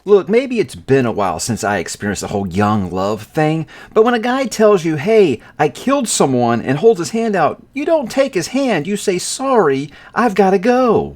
Look, maybe it's been a while since I experienced the whole young love thing, but when a guy tells you, hey, I killed someone, and holds his hand out, you don't take his hand, you say, sorry, I've gotta go.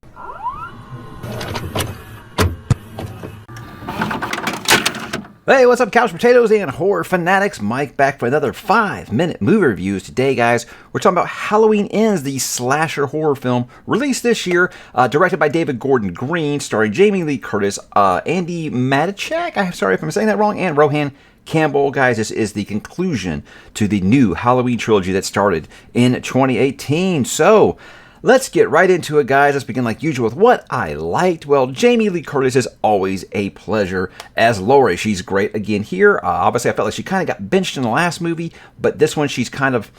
Hey, what's up, couch potatoes and horror fanatics? Mike back for another 5-minute movie reviews. Today, guys, we're talking about Halloween Ends, the slasher horror film released this year, directed by David Gordon Green, starring Jamie Lee Curtis, Andi Matichak, I'm sorry if I'm saying that wrong, and Rohan Campbell. Guys, this is the conclusion to the new Halloween trilogy that started in 2018. So, let's get right into it, guys. Let's begin like usual with what I liked. Well, Jamie Lee Curtis is always a pleasure as Laurie. She's great again here. Obviously, I felt like she kind of got benched in the last movie, but this one she's kind of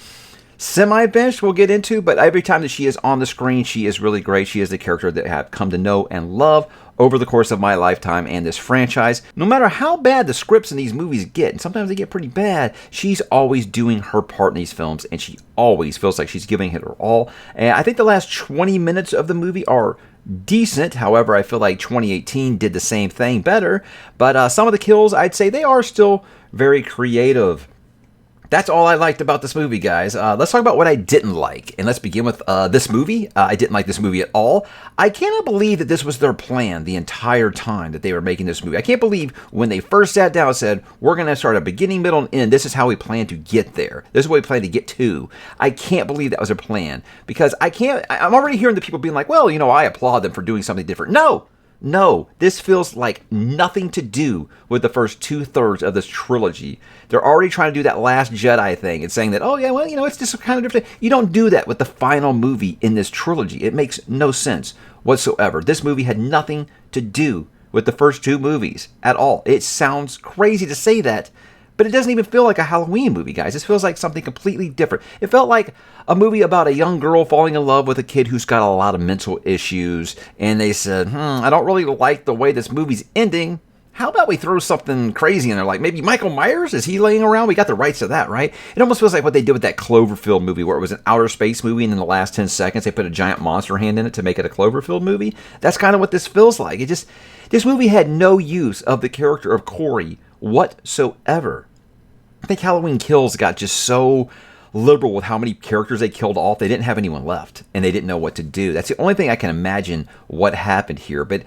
semi-benched, we'll get into, but every time that she is on the screen, she is really great. She is the character that I have come to know and love over the course of my lifetime and this franchise. No matter how bad the scripts in these movies get, and sometimes they get pretty bad, she's always doing her part in these films, and she always feels like she's giving it her all. And I think the last 20 minutes of the movie are decent. However, I feel like 2018 did the same thing better, but some of the kills, I'd say they are still very creative. That's all I liked about this movie, guys. Let's talk about what I didn't like. And let's begin with this movie. I didn't like this movie at all. I cannot believe that this was their plan the entire time that they were making this movie. I can't believe when they first sat down and said, we're going to start a beginning, middle, and end. This is how we plan to get there. This is what we plan to get to. I can't believe that was their plan. Because I'm already hearing the people being like, well, you know, I applaud them for doing something different. No, this feels like nothing to do with the first 2/3 of this trilogy. They're already trying to do that Last Jedi thing and saying that, oh yeah, well, you know, it's just kind of different. You don't do that with the final movie in this trilogy. It makes no sense whatsoever. This movie had nothing to do with the first two movies at all. It sounds crazy to say that, but it doesn't even feel like a Halloween movie, guys. This feels like something completely different. It felt like a movie about a young girl falling in love with a kid who's got a lot of mental issues, and they said, I don't really like the way this movie's ending. How about we throw something crazy in there, like maybe Michael Myers? Is he laying around? We got the rights to that, right? It almost feels like what they did with that Cloverfield movie, where it was an outer space movie, and in the last 10 seconds, they put a giant monster hand in it to make it a Cloverfield movie. That's kind of what this feels like. This movie had no use of the character of Corey whatsoever. I think Halloween Kills got just so liberal with how many characters they killed off. They didn't have anyone left, and they didn't know what to do. That's the only thing I can imagine what happened here. But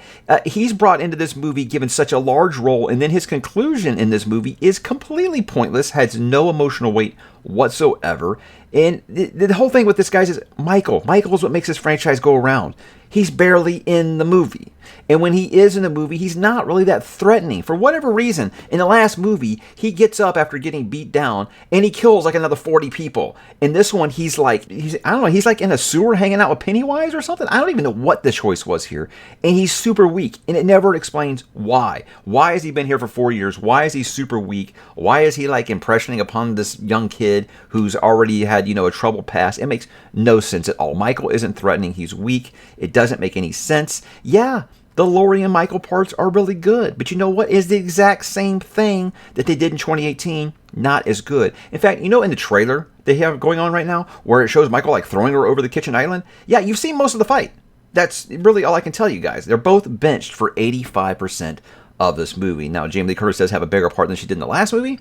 he's brought into this movie given such a large role, and then his conclusion in this movie is completely pointless, has no emotional weight whatsoever. And the whole thing with this, guys, is Michael. Michael is what makes this franchise go around. He's barely in the movie. And when he is in the movie, he's not really that threatening. For whatever reason, in the last movie, he gets up after getting beat down and he kills like another 40 people. In this one, he's like in a sewer hanging out with Pennywise or something. I don't even know what the choice was here. And he's super weak, and it never explains why. Why has he been here for 4 years? Why is he super weak? Why is he like impressioning upon this young kid who's already had, a troubled past? It makes no sense at all. Michael isn't threatening. He's weak. It doesn't make any sense. Yeah, the Laurie and Michael parts are really good, but you know what is the exact same thing that they did in 2018? Not as good. In fact, in the trailer they have going on right now, where it shows Michael like throwing her over the kitchen island, yeah, you've seen most of the fight. That's really all I can tell you guys. They're both benched for 85% of this movie. Now, Jamie Lee Curtis does have a bigger part than she did in the last movie,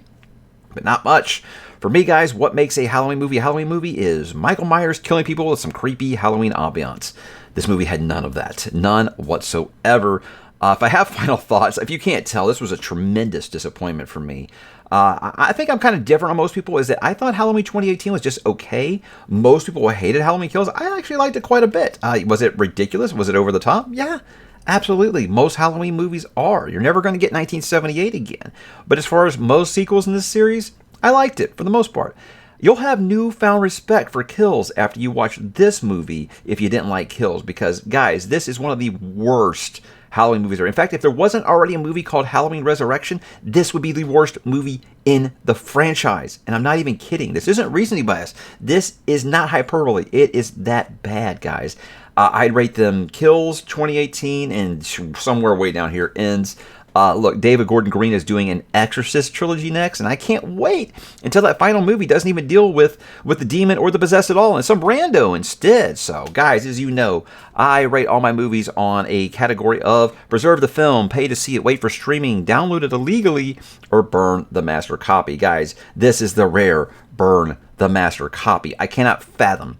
but not much. For me, guys, what makes a Halloween movie is Michael Myers killing people with some creepy Halloween ambiance. This movie had none of that. None whatsoever. If I have final thoughts, if you can't tell, this was a tremendous disappointment for me. I think I'm kind of different on most people, is that I thought Halloween 2018 was just okay. Most people hated Halloween Kills. I actually liked it quite a bit. Was it ridiculous? Was it over the top? Yeah, absolutely. Most Halloween movies are. You're never going to get 1978 again. But as far as most sequels in this series, I liked it for the most part. You'll have newfound respect for Kills after you watch this movie if you didn't like Kills, because, guys, this is one of the worst Halloween movies. In fact, if there wasn't already a movie called Halloween Resurrection, this would be the worst movie in the franchise. And I'm not even kidding. This isn't recency bias. This is not hyperbole. It is that bad, guys. I'd rate them Kills 2018 and somewhere way down here Ends Look, David Gordon Green is doing an Exorcist trilogy next, and I can't wait until that final movie doesn't even deal with the demon or the possessed at all, and some rando instead. So, guys, as you know, I rate all my movies on a category of preserve the film, pay to see it, wait for streaming, download it illegally, or burn the master copy. Guys, this is the rare burn the master copy. I cannot fathom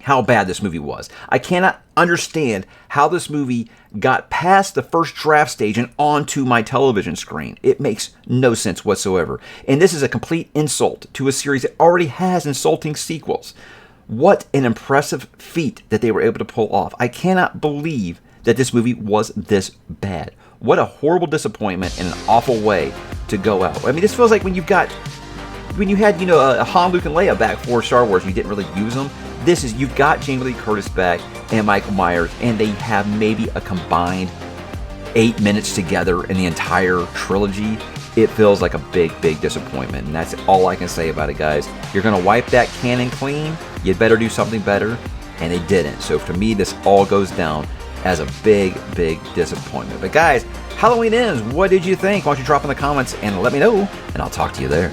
how bad this movie was. I cannot understand how this movie got past the first draft stage and onto my television screen. It makes no sense whatsoever. And this is a complete insult to a series that already has insulting sequels. What an impressive feat that they were able to pull off. I cannot believe that this movie was this bad. What a horrible disappointment and an awful way to go out. I mean, this feels like when you had, a Han, Luke, and Leia back for Star Wars, you didn't really use them. This is, you've got Jamie Lee Curtis back and Michael Myers, and they have maybe a combined 8 minutes together in the entire trilogy. It feels like a big, big disappointment, and that's all I can say about it, guys. You're going to wipe that canon clean, you'd better do something better, and they didn't. So for me, this all goes down as a big, big disappointment. But guys, Halloween Ends, what did you think? Why don't you drop in the comments and let me know, and I'll talk to you there.